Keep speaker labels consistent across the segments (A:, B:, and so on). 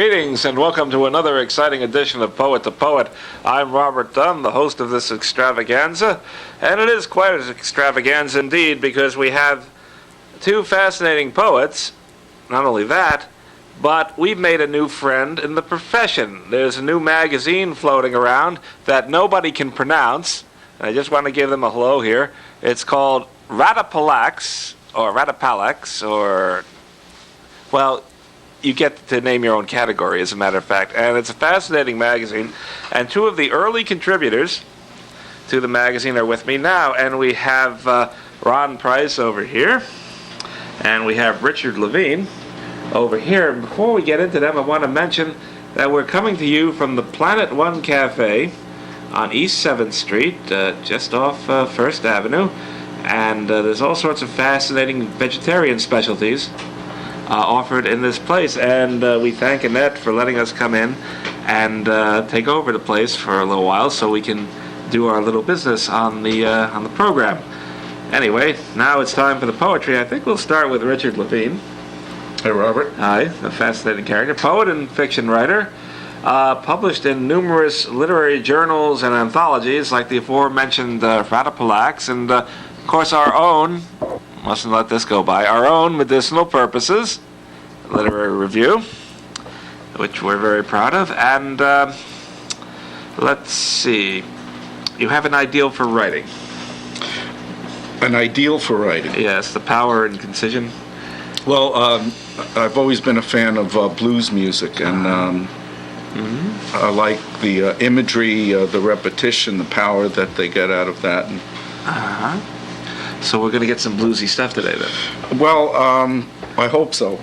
A: Greetings and welcome to another exciting edition of Poet to Poet. I'm Robert Dunn, the host of this extravaganza, and it is quite an extravaganza indeed because we have two fascinating poets. Not only that, but we've made a new friend in the profession. There's a new magazine floating around that nobody can pronounce. I just want to give them a hello here. It's called Ratapalax, or, well, you get to name your own category, as a matter of fact. And it's a fascinating magazine. And two of the early contributors to the magazine are with me now. And we have Ron Price over here. And we have Richard Levine over here. And before we get into them, I want to mention that we're coming to you from the Planet One Cafe on East 7th Street, just off 1st Avenue. And there's all sorts of fascinating vegetarian specialties offered in this place, and we thank Annette for letting us come in and take over the place for a little while so we can do our little business on the program. Anyway, now it's time for the poetry. I think we'll start with Richard Levine.
B: Hey, Robert.
A: Hi, a fascinating character, poet and fiction writer, published in numerous literary journals and anthologies like the aforementioned Ratapalax, and of course our own, mustn't let this go by, our own Medicinal Purposes literary review, which we're very proud of. And let's see, you have an ideal for writing.
B: An ideal for writing?
A: Yes, the power and concision.
B: Well, I've always been a fan of blues music, and I like the imagery, the repetition, the power that they get out of that.
A: So we're going to get some bluesy stuff today, then?
B: Well, I hope so.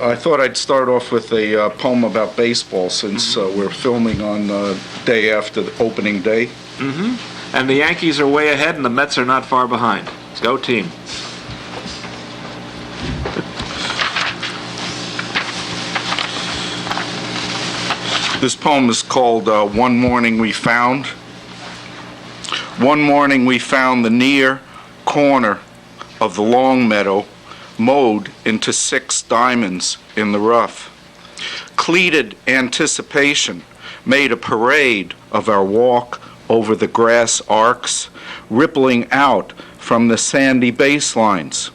B: I thought I'd start off with a poem about baseball, since we're filming on the day after the opening day.
A: And the Yankees are way ahead, and the Mets are not far behind. Let's go, team.
B: This poem is called One Morning We Found. One morning we found the near corner of the long meadow mowed into 6 diamonds in the rough. Cleated anticipation made a parade of our walk over the grass arcs, rippling out from the sandy baselines.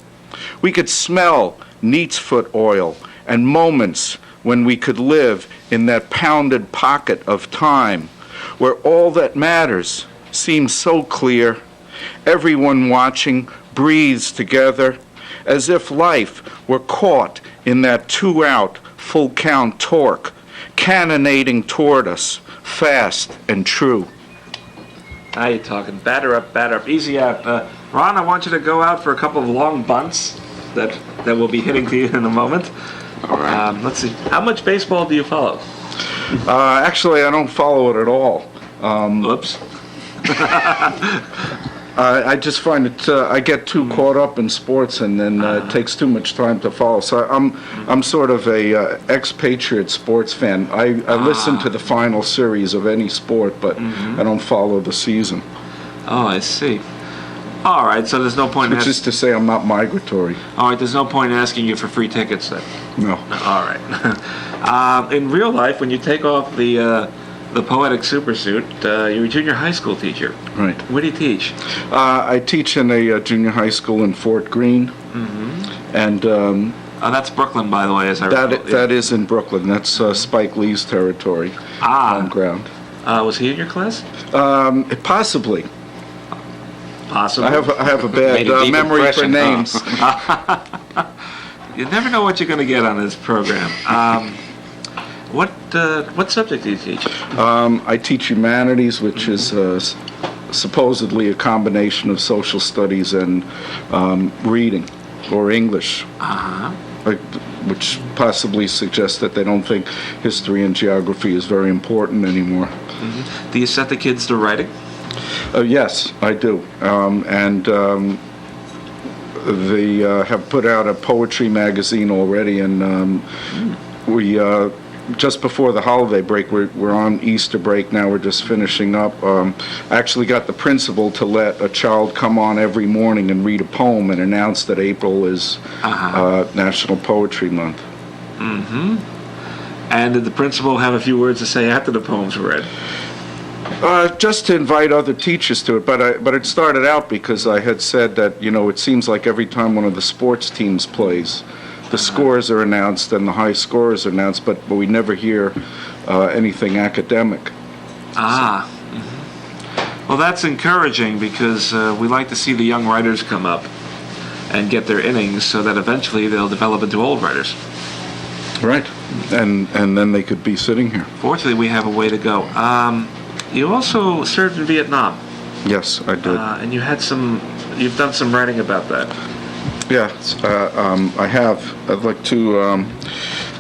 B: We could smell neatsfoot oil and moments when we could live in that pounded pocket of time where all that matters seems so clear. Everyone watching breathes together as if life were caught in that 2-out full count torque, cannonading toward us, fast and true.
A: Now you're talking. Batter up, easy out. Ron, I want you to go out for a couple of long bunts that will be hitting to you in a moment.
B: All right.
A: Let's see. How much baseball do you follow?
B: Actually, I don't follow it at all.
A: Whoops.
B: I just find it, I get too caught up in sports, and then it takes too much time to follow. So I'm sort of a expatriate sports fan. I listen to the final series of any sport, but I don't follow the season.
A: Oh, I see. All right, so there's no point
B: Which is to say I'm not migratory.
A: All right, there's no point in asking you for free tickets then?
B: No.
A: All right. In real life, when you take off the poetic supersuit, you're a junior high school teacher.
B: Right.
A: Where do you teach?
B: I teach in a junior high school in Fort Greene. And
A: oh, that's Brooklyn, by the way, as I recall.
B: That is in Brooklyn. That's Spike Lee's territory. Home ground.
A: Was he in your class?
B: Possibly.
A: Possibly.
B: I have a bad memory for names.
A: You never know what you're going to get on this program. What subject do you teach?
B: I teach humanities, which is supposedly a combination of social studies and reading, or English, which possibly suggests that they don't think history and geography is very important anymore.
A: Do you set the kids to writing?
B: Yes, I do. They have put out a poetry magazine already, and we just before the holiday break, we're on Easter break now, we're just finishing up. I actually got the principal to let a child come on every morning and read a poem and announce that April is National Poetry Month.
A: And did the principal have a few words to say after the poems were read?
B: Just to invite other teachers to it, but it started out because I had said that, it seems like every time one of the sports teams plays, the scores are announced and the high scores are announced, but we never hear anything academic.
A: Ah. Mm-hmm. Well, that's encouraging because we like to see the young writers come up and get their innings so that eventually they'll develop into old writers.
B: Right. And then they could be sitting here.
A: Fortunately, we have a way to go. You also served in Vietnam.
B: Yes, I did.
A: And you've done some writing about that.
B: Yes, I have. I'd like to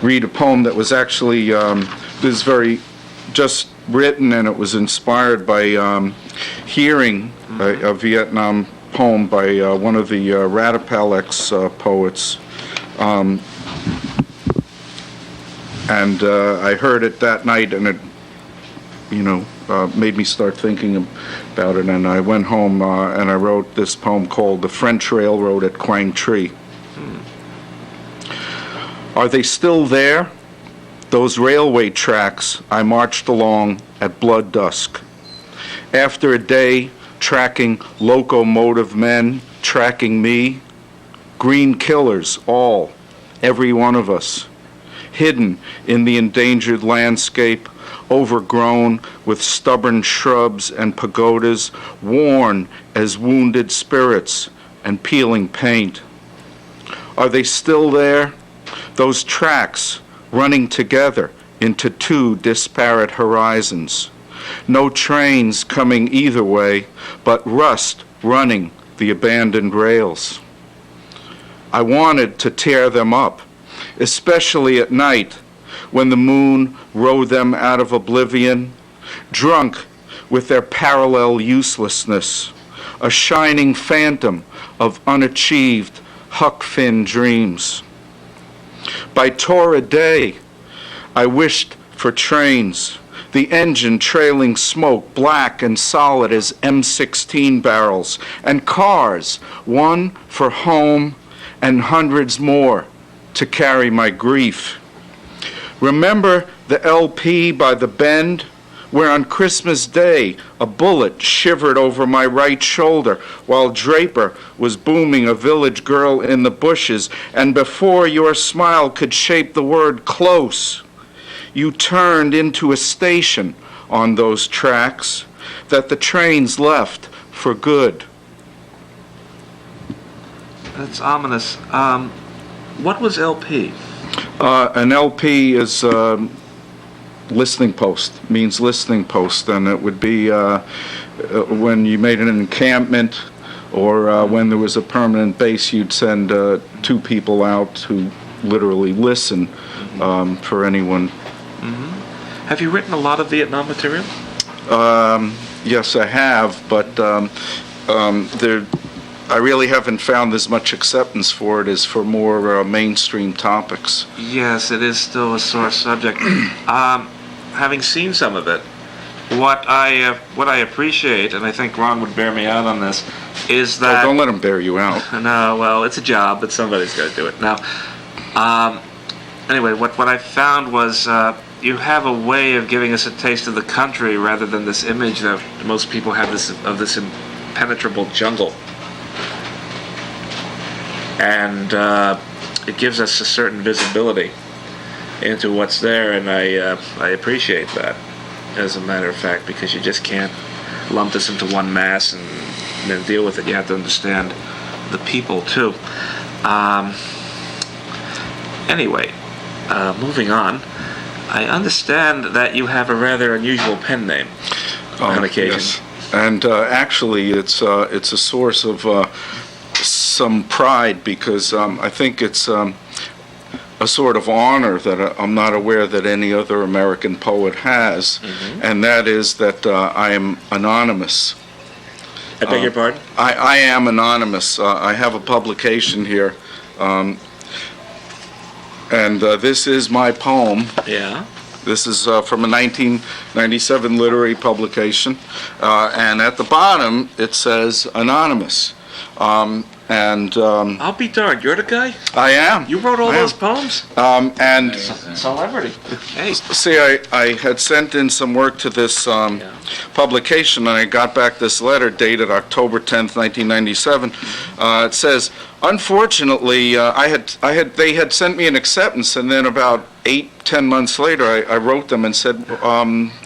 B: read a poem that was actually, this is very just written, and it was inspired by hearing a Vietnam poem by one of the Ratapalex poets. And I heard it that night, and it, made me start thinking about it. And I went home and I wrote this poem called "The French Railroad at Quang Tri." Are they still there? Those railway tracks I marched along at blood dusk. After a day tracking locomotive men, tracking me, green killers, all, every one of us, hidden in the endangered landscape, overgrown with stubborn shrubs and pagodas, worn as wounded spirits and peeling paint. Are they still there? Those tracks running together into two disparate horizons. No trains coming either way, but rust running the abandoned rails. I wanted to tear them up, especially at night when the moon rode them out of oblivion, drunk with their parallel uselessness, a shining phantom of unachieved Huck Finn dreams. By torrid day, I wished for trains, the engine trailing smoke black and solid as M16 barrels, and cars, one for home and hundreds more to carry my grief. Remember the LP by the bend, where on Christmas Day a bullet shivered over my right shoulder while Draper was booming a village girl in the bushes, and before your smile could shape the word close, you turned into a station on those tracks that the trains left for good.
A: That's ominous. What was LP?
B: An LP is listening post, means listening post, and it would be when you made an encampment or when there was a permanent base, you'd send two people out to literally listen for anyone.
A: Mm-hmm. Have you written a lot of Vietnam material?
B: Yes, I have, but I really haven't found as much acceptance for it as for more mainstream topics.
A: Yes, it is still a sore subject. Having seen some of it, what I appreciate, and I think Ron would bear me out on this, is that...
B: Oh, don't let him bear you out.
A: No, well, it's a job, but somebody's got to do it. Now, anyway, what I found was you have a way of giving us a taste of the country rather than this image that most people have of this impenetrable jungle. And it gives us a certain visibility into what's there, and I appreciate that, as a matter of fact, because you just can't lump this into one mass and then deal with it. You have to understand the people, too. Anyway, moving on, I understand that you have a rather unusual pen name on occasion.
B: Yes. And actually, it's a source of some pride, because I think it's a sort of honor that I'm not aware that any other American poet has, and that is that I am anonymous.
A: I beg your pardon?
B: I am anonymous. I have a publication here, and this is my poem.
A: Yeah.
B: This is from a 1997 literary publication, and at the bottom it says anonymous. And
A: I'll be darned, you're the guy?
B: I am.
A: You wrote all
B: I am.
A: those poems?
B: And
A: Celebrity. Hey.
B: see, I had sent in some work to this publication, and I got back this letter dated October 10th, 1997. It says, unfortunately, they had sent me an acceptance, and then about 8-10 months later, I wrote them and said,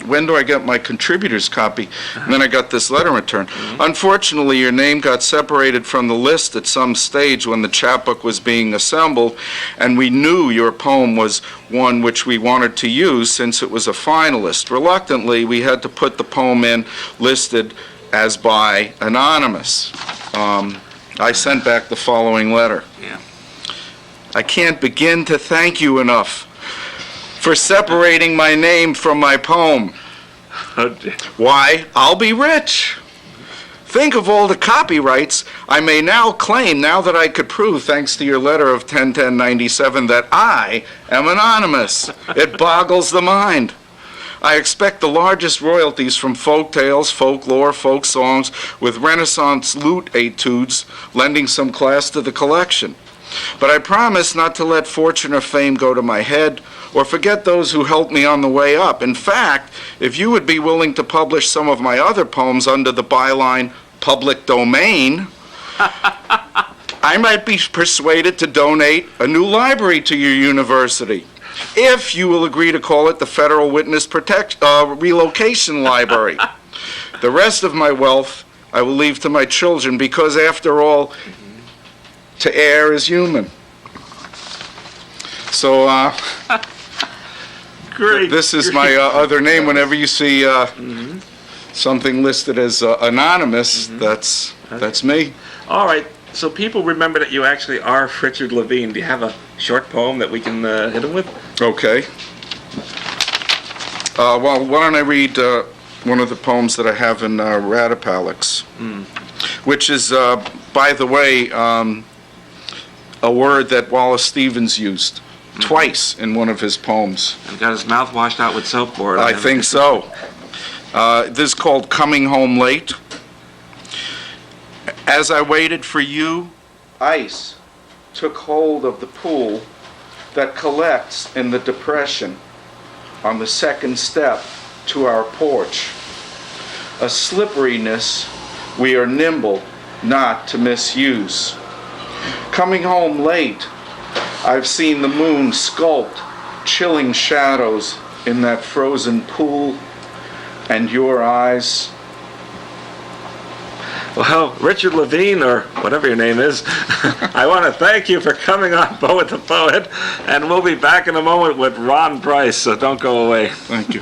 B: when do I get my contributor's copy? And then I got this letter returned. Unfortunately, your name got separated from the list at some stage when the chapbook was being assembled, and we knew your poem was one which we wanted to use since it was a finalist. Reluctantly, we had to put the poem in listed as by anonymous. I sent back the following letter.
A: Yeah.
B: I can't begin to thank you enough for separating my name from my poem.
A: Oh, dear.
B: Why, I'll be rich. Think of all the copyrights I may now claim now that I could prove, thanks to your letter of 10/10/97, that I am anonymous. It boggles the mind. I expect the largest royalties from folk tales, folklore, folk songs, with Renaissance lute etudes lending some class to the collection. But I promise not to let fortune or fame go to my head, or forget those who helped me on the way up. In fact, if you would be willing to publish some of my other poems under the byline public domain, I might be persuaded to donate a new library to your university, if you will agree to call it the Federal Witness Relocation Library. The rest of my wealth I will leave to my children, because after all, to err is human. So,
A: Great.
B: this is my other name. Whenever you see something listed as anonymous, that's me.
A: All right. So people remember that you actually are Richard Levine. Do you have a short poem that we can hit him with?
B: Okay. Well, why don't I read one of the poems that I have in Ratapalix, which is, by the way, a word that Wallace Stevens used twice in one of his poems.
A: He got his mouth washed out with soap for it.
B: I think so. This is called Coming Home Late. As I waited for you, ice took hold of the pool that collects in the depression on the second step to our porch. A slipperiness we are nimble not to misuse. Coming home late, I've seen the moon sculpt chilling shadows in that frozen pool, and your eyes.
A: Well, Richard Levine, or whatever your name is, I want to thank you for coming on Poet the Poet, and we'll be back in a moment with Ron Price, so don't go away.
B: Thank you.